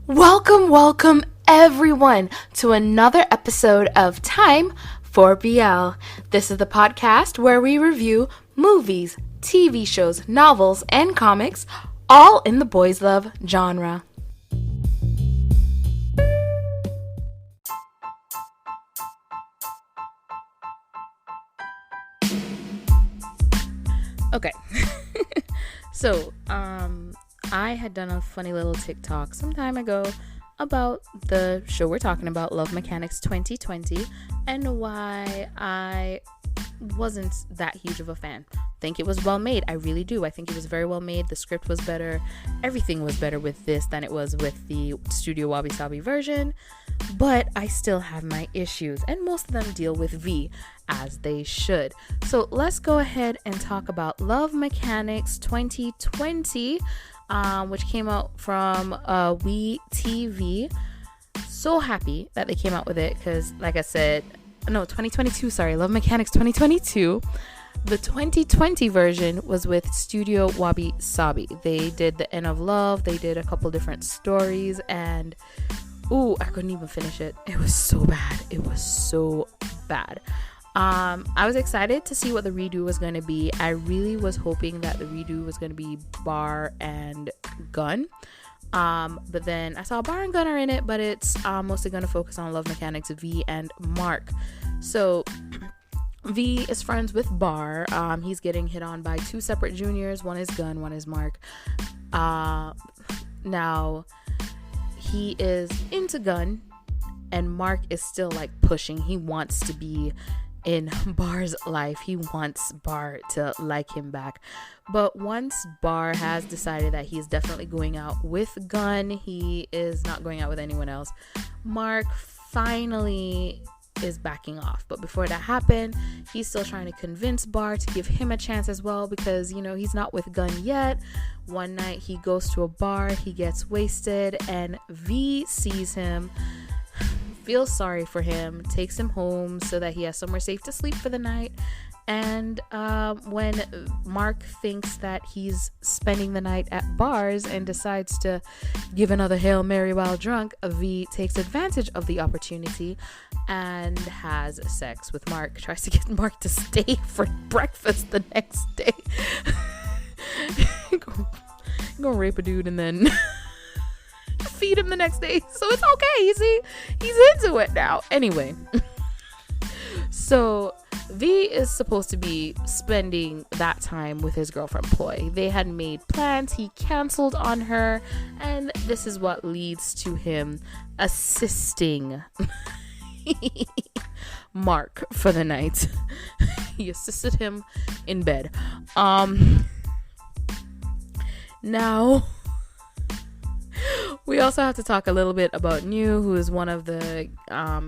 Welcome everyone to another episode of Time for BL. This is the podcast where we review movies, TV shows, novels, and comics, all in the boys love genre. Okay. So, I had done a funny little TikTok some time ago about the show we're talking about, Love Mechanics 2020, and why I wasn't that huge of a fan. I think it was well made. I really do. I think it was very well made. The script was better. Everything was better with this than it was with the Studio Wabi Sabi version, but I still have my issues, and most of them deal with V, as they should. So let's go ahead and talk about Love Mechanics 2020, which came out from We TV. So happy that they came out with it because, like I said, 2022, sorry, Love Mechanics 2022. The 2020 version was with Studio Wabi Sabi. They did The End of Love, they did a couple different stories, and I couldn't even finish it. It was so bad. I was excited to see what the redo was going to be. I really was hoping that the redo was going to be Bar and Gun. But then I saw Bar and Gun are in it, but it's mostly going to focus on Love Mechanics V and Mark. So V is friends with Bar. He's getting hit on by two separate juniors. One is Gun, one is Mark. Now he is into Gun, and Mark is still like pushing. He wants to be in Bar's life. He wants Bar to like him back. But once Bar has decided that he's definitely going out with Gun, he is not going out with anyone else, Mark finally is backing off. But before that happened, he's still trying to convince Bar to give him a chance as well, because he's not with Gun yet. One night he goes to a bar, he gets wasted, and V sees him, feels sorry for him, takes him home so that he has somewhere safe to sleep for the night. And when Mark thinks that he's spending the night at Bars and decides to give another Hail Mary while drunk, V takes advantage of the opportunity and has sex with Mark. Tries to get Mark to stay for breakfast the next day. Gonna rape a dude and then feed him the next day. So it's okay. You see, he's into it now. Anyway, so V is supposed to be spending that time with his girlfriend Ploy. They had made plans. He canceled on her, and this is what leads to him assisting Mark for the night. He assisted him in bed. Now we also have to talk a little bit about New, who is one of the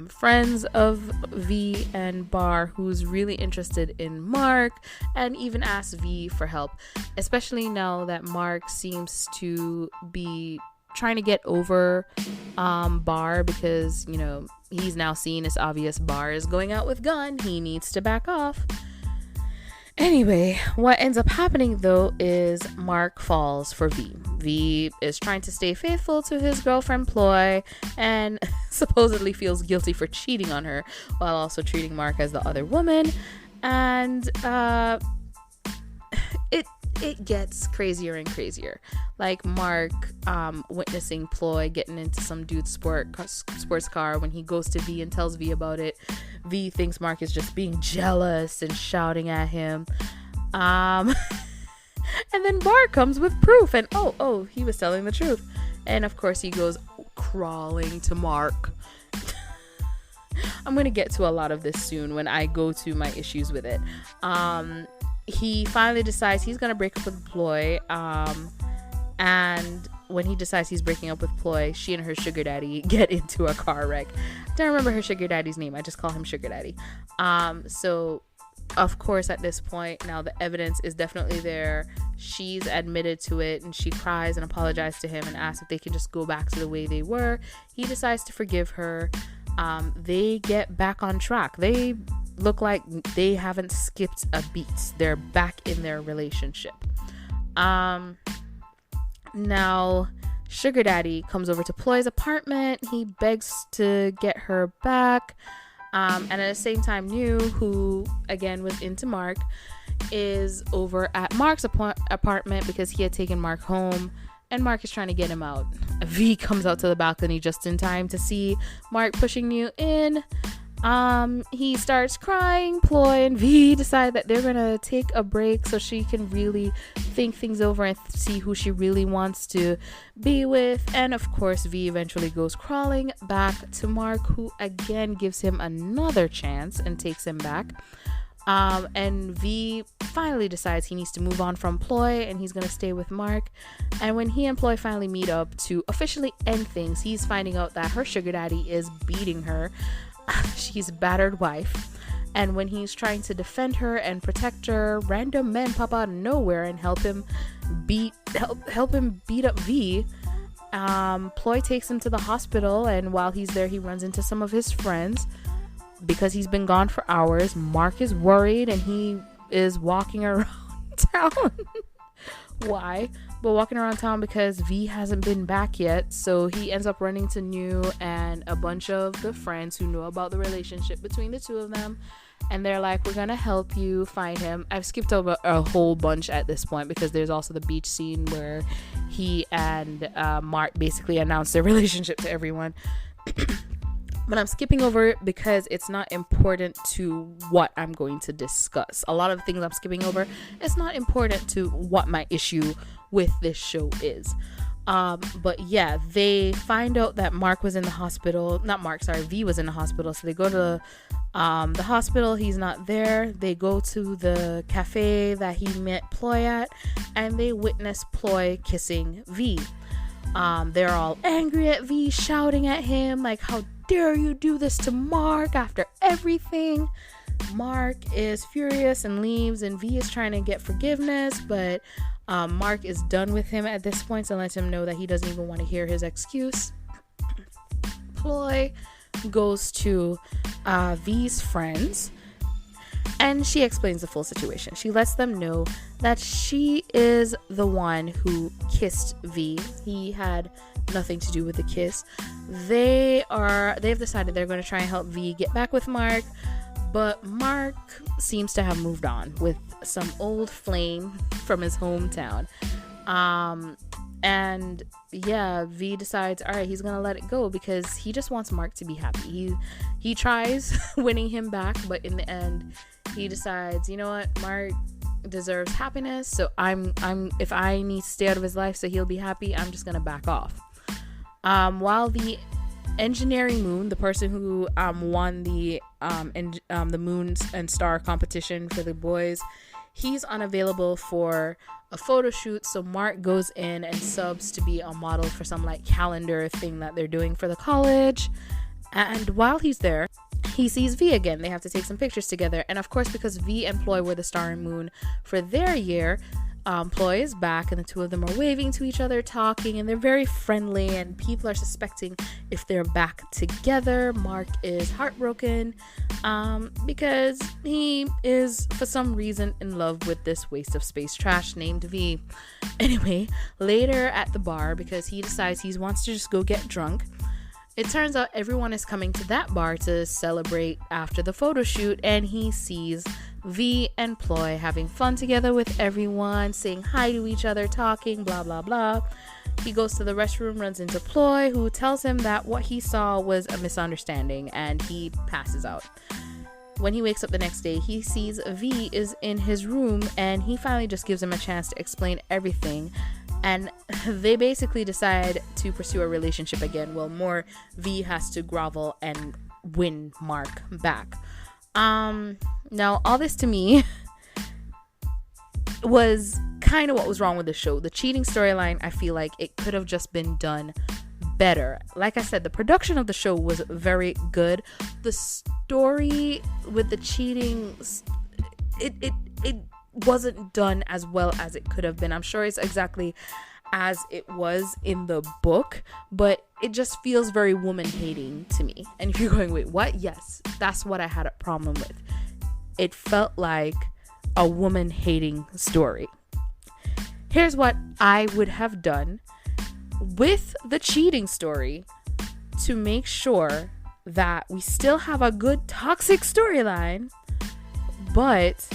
friends of V and Bar, who's really interested in Mark and even asked V for help, especially now that Mark seems to be trying to get over Bar, because he's now seen as obvious Bar is going out with Gun. He needs to back off. Anyway, what ends up happening though is Mark falls for V. V is trying to stay faithful to his girlfriend Ploy and supposedly feels guilty for cheating on her while also treating Mark as the other woman. And it gets crazier and crazier. Like Mark witnessing Ploy getting into some dude's sports car. When he goes to V and tells V about it, V thinks Mark is just being jealous and shouting at him. And then Bar comes with proof, and oh, he was telling the truth. And of course he goes crawling to Mark. I'm gonna get to a lot of this soon when I go to my issues with it. He finally decides he's gonna break up with Ploy, and when he decides he's breaking up with Ploy, she and her sugar daddy get into a car wreck. I don't remember her sugar daddy's name. I just call him Sugar Daddy. So of course at this point now the evidence is definitely there. She's admitted to it, and she cries and apologizes to him and asks if they can just go back to the way they were. He decides to forgive her. They get back on track. They look like they haven't skipped a beat. They're back in their relationship. Now sugar daddy comes over to Ploy's apartment. He begs to get her back. And at the same time, New, who again was into Mark, is over at Mark's apartment because he had taken Mark home, and Mark is trying to get him out. V comes out to the balcony just in time to see Mark pushing New in. He starts crying. Ploy and V decide that they're gonna take a break so she can really think things over and see who she really wants to be with. And of course, V eventually goes crawling back to Mark, who again gives him another chance and takes him back. And V finally decides he needs to move on from Ploy and he's gonna stay with Mark. And when he and Ploy finally meet up to officially end things, he's finding out that her sugar daddy is beating her. She's a battered wife, and when he's trying to defend her and protect her, random men pop out of nowhere and help him beat up V. Ploy takes him to the hospital, and while he's there, he runs into some of his friends. Because he's been gone for hours, Mark is worried and he is walking around town. Why? But walking around town because V hasn't been back yet. So he ends up running to New and a bunch of the friends who know about the relationship between the two of them. And they're like, we're gonna help you find him. I've skipped over a whole bunch at this point because there's also the beach scene where he and Mark basically announce their relationship to everyone. But I'm skipping over it because it's not important to what I'm going to discuss. A lot of the things I'm skipping over, it's not important to what my issue with this show is. But yeah, they find out that Mark was in the hospital. V was in the hospital. So they go to the hospital. He's not there. They go to the cafe that he met Ploy at, and they witness Ploy kissing V. They're all angry at V, shouting at him like, how dare you do this to Mark after everything. Mark is furious and leaves, and V is trying to get forgiveness, but Mark is done with him at this point and lets him know that he doesn't even want to hear his excuse. Ploy goes to V's friends and she explains the full situation. She lets them know that she is the one who kissed V. He had nothing to do with the kiss. They've decided they're going to try and help V get back with Mark, but Mark seems to have moved on with some old flame from his hometown. And yeah, V decides, all right, he's gonna let it go because he just wants Mark to be happy. He tries winning him back, but in the end he decides, you know what, Mark deserves happiness, so I'm if I need to stay out of his life so he'll be happy, I'm just gonna back off. While the engineering moon, the person who won the moon and star competition for the boys, he's unavailable for a photo shoot, so Mark goes in and subs to be a model for some like calendar thing that they're doing for the college. And while he's there, he sees V again. They have to take some pictures together, and of course, because V and Ploy were the star and moon for their year, Ploy is back, and the two of them are waving to each other, talking, and they're very friendly, and people are suspecting if they're back together. Mark is heartbroken because he is for some reason in love with this waste of space trash named V. Anyway, later at the bar, because he decides he wants to just go get drunk, it turns out everyone is coming to that bar to celebrate after the photo shoot, and he sees V and Ploy having fun together with everyone, saying hi to each other, talking, blah, blah, blah. He goes to the restroom, runs into Ploy, who tells him that what he saw was a misunderstanding, and he passes out. When he wakes up the next day, he sees V is in his room, and he finally just gives him a chance to explain everything. And they basically decide to pursue a relationship again. Well, more V has to grovel and win Mark back. Now all this to me was kind of what was wrong with the show. The cheating storyline, I feel like it could have just been done better. Like I said, the production of the show was very good. The story with the cheating, it wasn't done as well as it could have been. I'm sure it's exactly as it was in the book, but it just feels very woman hating to me. And if you're going, wait, what? Yes, that's what I had a problem with. It felt like a woman hating story. Here's what I would have done with the cheating story to make sure that we still have a good toxic storyline, but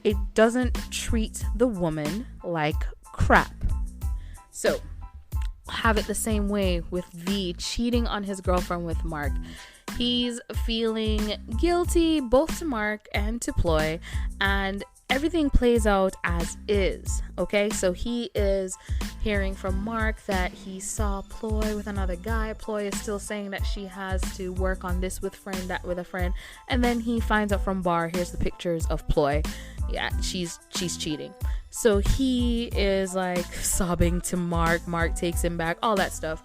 it doesn't treat the woman like crap. So have it the same way with V cheating on his girlfriend with Mark. He's feeling guilty both to Mark and to Ploy, and everything plays out as is. Okay, so he is hearing from Mark that he saw Ploy with another guy. Ploy is still saying that she has to work on this with friend, that with a friend, and then he finds out from Bar, here's the pictures of Ploy. Yeah, she's cheating. So he is like sobbing to Mark. Mark takes him back, all that stuff.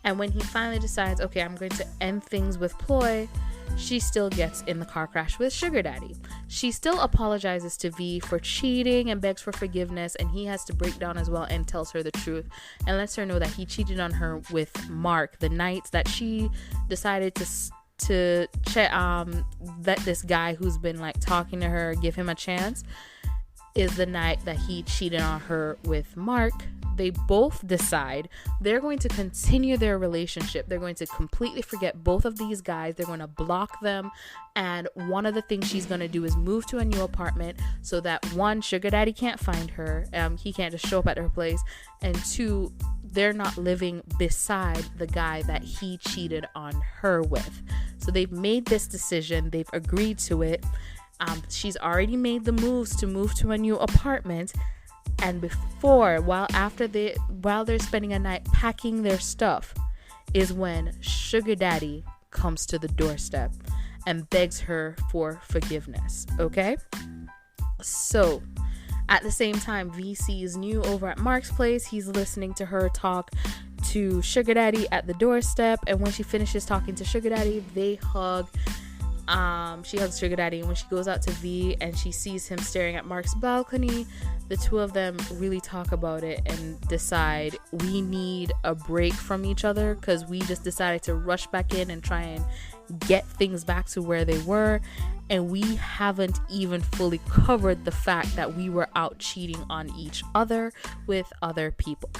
And when he finally decides, okay, I'm going to end things with Ploy, she still gets in the car crash with Sugar Daddy. She still apologizes to V for cheating and begs for forgiveness, and he has to break down as well and tells her the truth and lets her know that he cheated on her with Mark the night that she decided to let this guy who's been like talking to her give him a chance is the night that he cheated on her with Mark. They both decide they're going to continue their relationship. They're going to completely forget both of these guys. They're going to block them. And one of the things she's going to do is move to a new apartment so that one, Sugar Daddy can't find her. He can't just show up at her place. And two, they're not living beside the guy that he cheated on her with. So they've made this decision. They've agreed to it. She's already made the moves to move to a new apartment. And while they're spending a night packing their stuff, is when Sugar Daddy comes to the doorstep and begs her for forgiveness. Okay? So at the same time, VC is new over at Mark's place. He's listening to her talk to Sugar Daddy at the doorstep, and when she finishes talking to Sugar Daddy, they hug. She hugs Sugar Daddy, and when she goes out to V and she sees him staring at Mark's balcony, the two of them really talk about it and decide we need a break from each other because we just decided to rush back in and try and get things back to where they were, and we haven't even fully covered the fact that we were out cheating on each other with other people.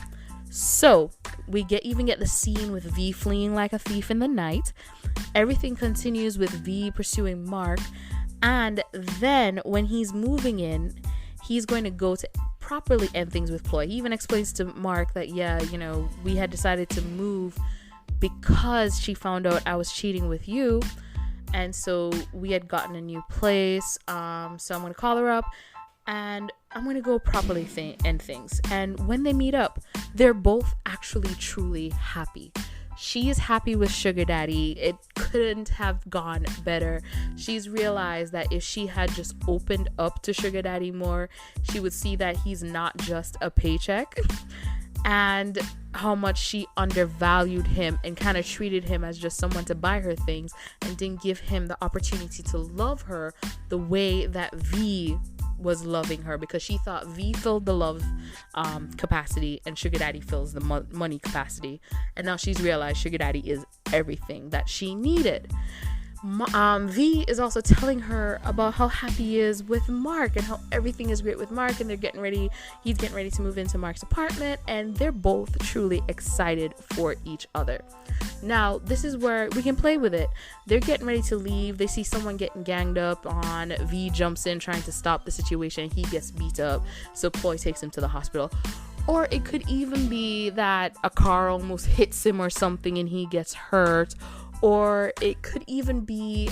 So we get the scene with V fleeing like a thief in the night. Everything continues with V pursuing Mark, and then when he's moving in, he's going to go to properly end things with Ploy. He even explains to Mark that, we had decided to move because she found out I was cheating with you, and so we had gotten a new place. So I'm going to call her up and I'm going to go properly end things. And when they meet up, they're both actually truly happy. She is happy with Sugar Daddy. It couldn't have gone better. She's realized that if she had just opened up to Sugar Daddy more, she would see that he's not just a paycheck, and how much she undervalued him and kind of treated him as just someone to buy her things and didn't give him the opportunity to love her the way that V was loving her, because she thought V filled the love capacity and Sugar Daddy fills the money capacity, and now she's realized Sugar Daddy is everything that she needed. V is also telling her about how happy he is with Mark and how everything is great with Mark, and he's getting ready to move into Mark's apartment, and they're both truly excited for each other. Now, this is where we can play with it. They're getting ready to leave. They see someone getting ganged up on. V jumps in trying to stop the situation. He gets beat up, so Ploy takes him to the hospital. Or it could even be that a car almost hits him or something and he gets hurt. Or it could even be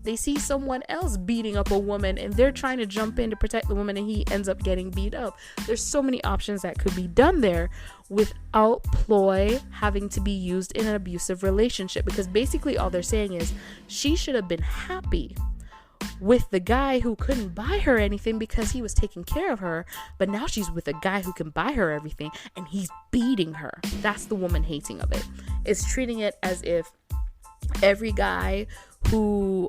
they see someone else beating up a woman and they're trying to jump in to protect the woman and he ends up getting beat up. There's so many options that could be done there without Ploy having to be used in an abusive relationship, because basically all they're saying is she should have been happy with the guy who couldn't buy her anything because he was taking care of her, but now she's with a guy who can buy her everything and he's beating her. That's the woman hating of it. It's treating it as if every guy who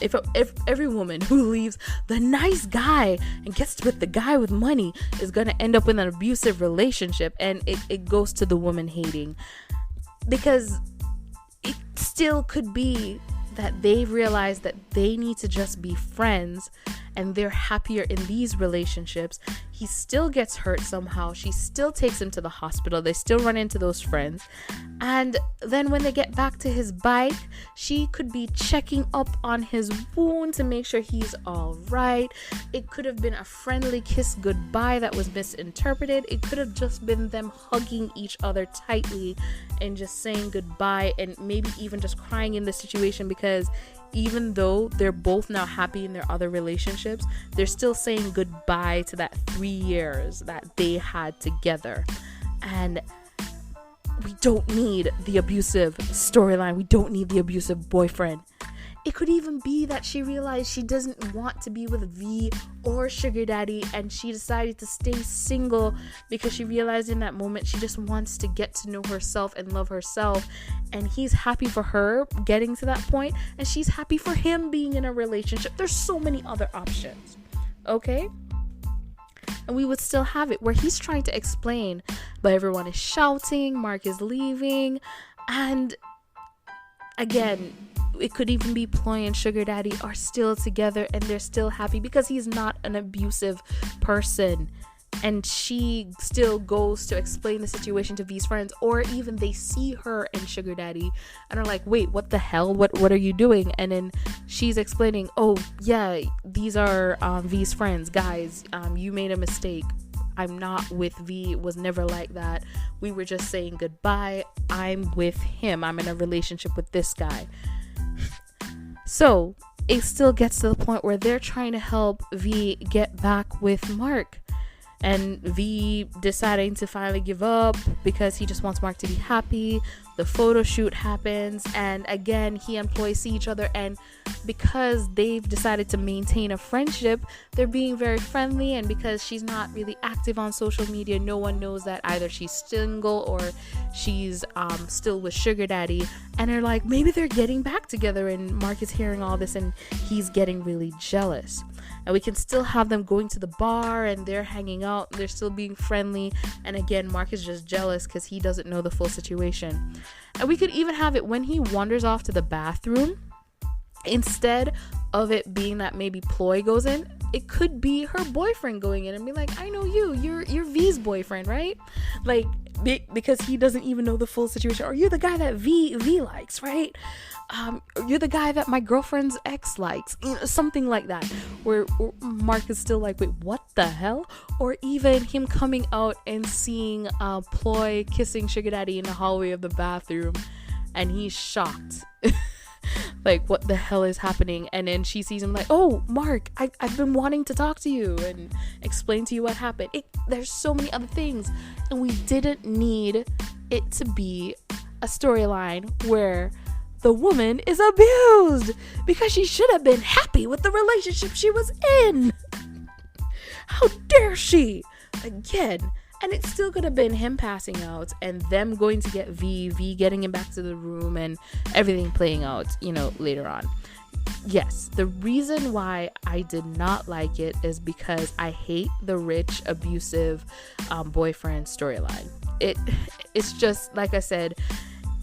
if every woman who leaves the nice guy and gets with the guy with money is gonna end up in an abusive relationship, and it goes to the woman hating, because it still could be that they've realized that they need to just be friends and they're happier in these relationships. He still gets hurt somehow. She still takes him to the hospital. They still run into those friends. And then when they get back to his bike, she could be checking up on his wound to make sure he's all right. It could have been a friendly kiss goodbye that was misinterpreted. It could have just been them hugging each other tightly and just saying goodbye, and maybe even just crying in the situation, because even though they're both now happy in their other relationships, they're still saying goodbye to that 3 years that they had together. And we don't need the abusive storyline. We don't need the abusive boyfriend. It could even be that she realized she doesn't want to be with V or Sugar Daddy, and she decided to stay single because she realized in that moment she just wants to get to know herself and love herself. And he's happy for her getting to that point, and she's happy for him being in a relationship. There's so many other options, okay? And we would still have it where he's trying to explain, but everyone is shouting, Mark is leaving, and again, it could even be Ploy and Sugar Daddy are still together and they're still happy because he's not an abusive person. And she still goes to explain the situation to V's friends, or even they see her and Sugar Daddy and are like, wait, what the hell? What are you doing? And then she's explaining, oh yeah, these are V's friends. Guys, you made a mistake. I'm not with V. It was never like that. We were just saying goodbye. I'm with him. I'm in a relationship with this guy. So it still gets to the point where they're trying to help V get back with Mark, and V deciding to finally give up because he just wants Mark to be happy. The photo shoot happens, and again, he and Ploy see each other, and because they've decided to maintain a friendship, they're being very friendly. And because she's not really active on social media, no one knows that either she's single or she's still with Sugar Daddy, and they're like, maybe they're getting back together. And Mark is hearing all this and he's getting really jealous. And we can still have them going to the bar and they're hanging out, they're still being friendly, and again, Mark is just jealous because he doesn't know the full situation. And we could even have it when he wanders off to the bathroom, instead of it being that maybe Ploy goes in, it could be her boyfriend going in and be like, I know you're V's boyfriend, right? Like, because he doesn't even know the full situation. Or you're the guy that V likes, right? You're the guy that my girlfriend's ex likes, something like that, where Mark is still like, wait, what the hell? Or even him coming out and seeing Ploy kissing Sugar Daddy in the hallway of the bathroom, and he's shocked. Like, what the hell is happening? And then she sees him like, oh, Mark, I've been wanting to talk to you and explain to you what happened. There's so many other things, and we didn't need it to be a storyline where the woman is abused, because she should have been happy with the relationship she was in. How dare she? Again. And it still could have been him passing out and them going to get V getting him back to the room, and everything playing out, later on. Yes, the reason why I did not like it is because I hate the rich, abusive boyfriend storyline. It's just, like I said,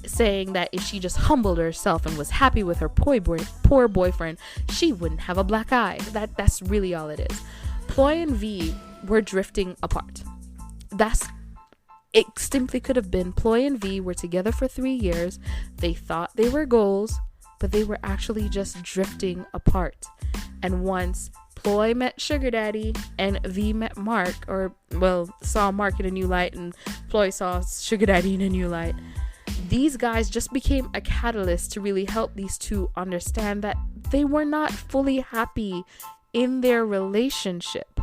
saying that if she just humbled herself and was happy with her poor boyfriend, she wouldn't have a black eye. That's really all it is. Ploy and V were drifting apart. It simply could have been Ploy and V were together for 3 years. They thought they were goals, but they were actually just drifting apart. And once Ploy met Sugar Daddy and V met Mark, saw Mark in a new light, and Ploy saw Sugar Daddy in a new light, these guys just became a catalyst to really help these two understand that they were not fully happy in their relationship.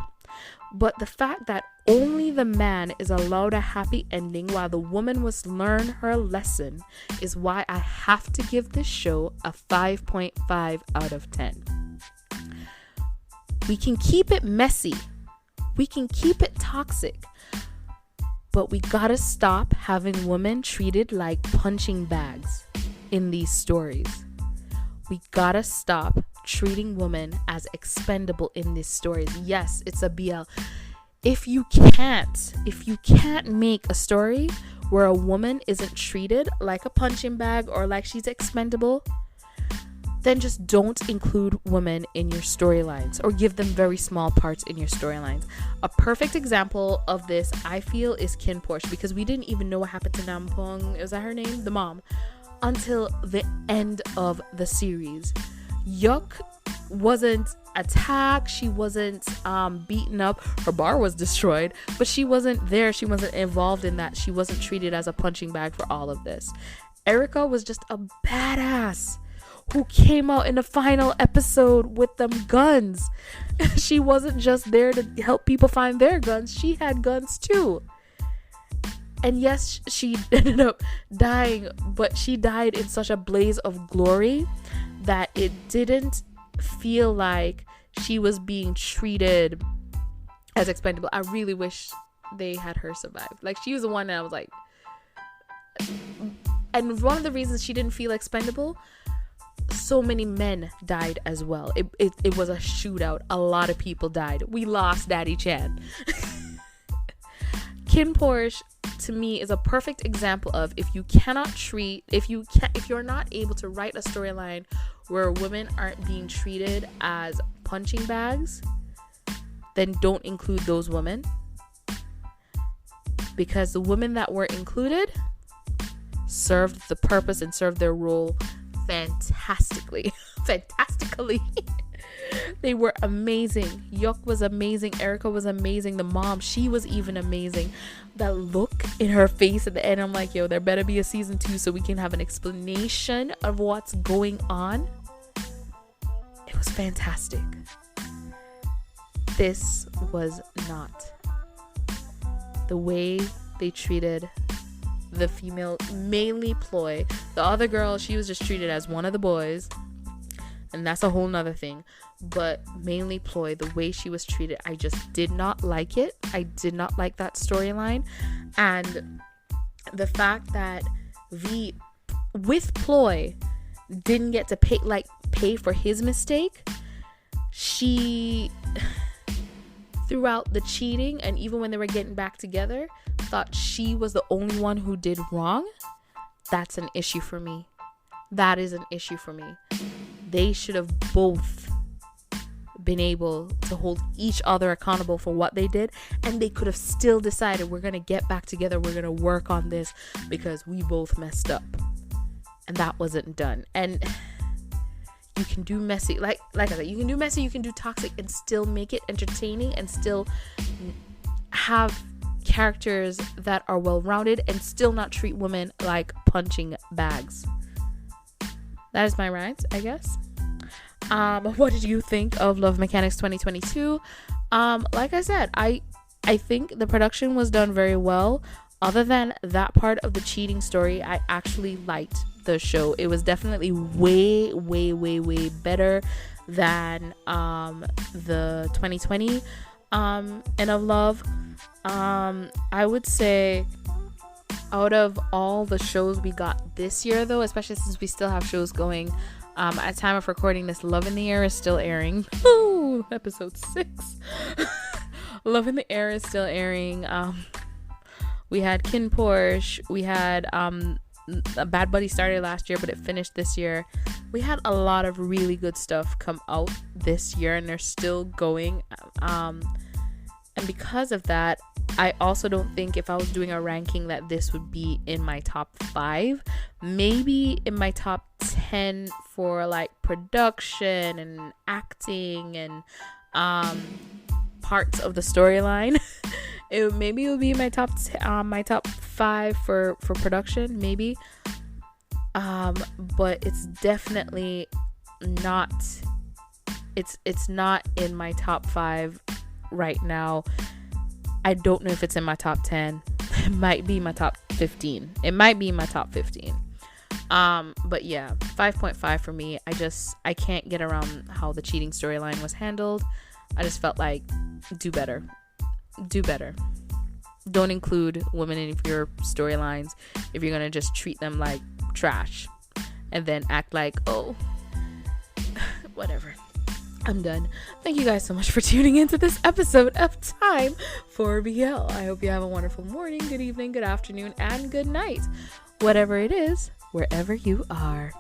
But the fact that only the man is allowed a happy ending while the woman must learn her lesson is why I have to give this show a 5.5 out of 10. We can keep it messy. We can keep it toxic. But we gotta stop having women treated like punching bags in these stories. We gotta stop treating women as expendable in these stories. Yes, it's a BL. If you can't make a story where a woman isn't treated like a punching bag or like she's expendable, then just don't include women in your storylines or give them very small parts in your storylines. A perfect example of this, I feel, is Kin Porsche, because we didn't even know what happened to Nampong, is that her name? The mom. Until the end of the series. Yuk wasn't attacked, she wasn't beaten up, her bar was destroyed, but she wasn't there, she wasn't involved in that, she wasn't treated as a punching bag for all of this. Erica was just a badass who came out in the final episode with them guns. She wasn't just there to help people find their guns, she had guns too. And yes, she ended up dying, but she died in such a blaze of glory that it didn't feel like she was being treated as expendable. I really wish they had her survive. Like, she was the one that I was like, and one of the reasons she didn't feel expendable, so many men died as well. It was a shootout. A lot of people died. We lost Daddy Chan. Kin Porsche, to me, is a perfect example of, if you're not able to write a storyline where women aren't being treated as punching bags, then don't include those women, because the women that were included served the purpose and served their role fantastically. They were amazing. Yuk was amazing. Erica was amazing. The mom, she was even amazing. That look in her face at the end, I'm like, yo, there better be a season 2 so we can have an explanation of what's going on. It was fantastic. This was not the way they treated the female, mainly Ploy. The other girl, she was just treated as one of the boys, and that's a whole nother thing. But mainly Ploy, the way she was treated, I just did not like it. I did not like that storyline. And the fact that V, with Ploy, didn't get to pay for his mistake. She, throughout the cheating, and even when they were getting back together, thought she was the only one who did wrong. That's an issue for me. That is an issue for me. They should have both been able to hold each other accountable for what they did, and they could have still decided, we're gonna get back together, we're gonna work on this because we both messed up. And that wasn't done. And you can do messy, like I said, you can do messy, you can do toxic, and still make it entertaining, and still have characters that are well-rounded, and still not treat women like punching bags. That is my rant, I guess. What did you think of Love Mechanics 2022? Like I said, I think the production was done very well. Other than that part of the cheating story, I actually liked the show. It was definitely way better than the 2020 End of Love. I would say out of all the shows we got this year, though, especially since we still have shows going, at time of recording this, Love in the Air is still airing. Ooh, episode 6. Love in the Air is still airing. We had Kin Porsche. We had Bad Buddy started last year, but it finished this year. We had a lot of really good stuff come out this year, and they're still going. And because of that, I also don't think, if I was doing a ranking, that this would be in my top 5. Maybe in my top 10 for like production and acting and parts of the storyline. Maybe it would be my top 5 for production, maybe. But it's definitely not. It's not in my top 5 right now. I don't know if it's in my top 10. It might be my top 15. It might be my top 15. But yeah, 5.5 for me. I can't get around how the cheating storyline was handled. I just felt like, do better. Don't include women in your storylines if you're gonna just treat them like trash and then act like, oh, whatever. I'm done. Thank you guys so much for tuning into this episode of Time for BL. I hope you have a wonderful morning, good evening, good afternoon, and good night. Whatever it is, wherever you are.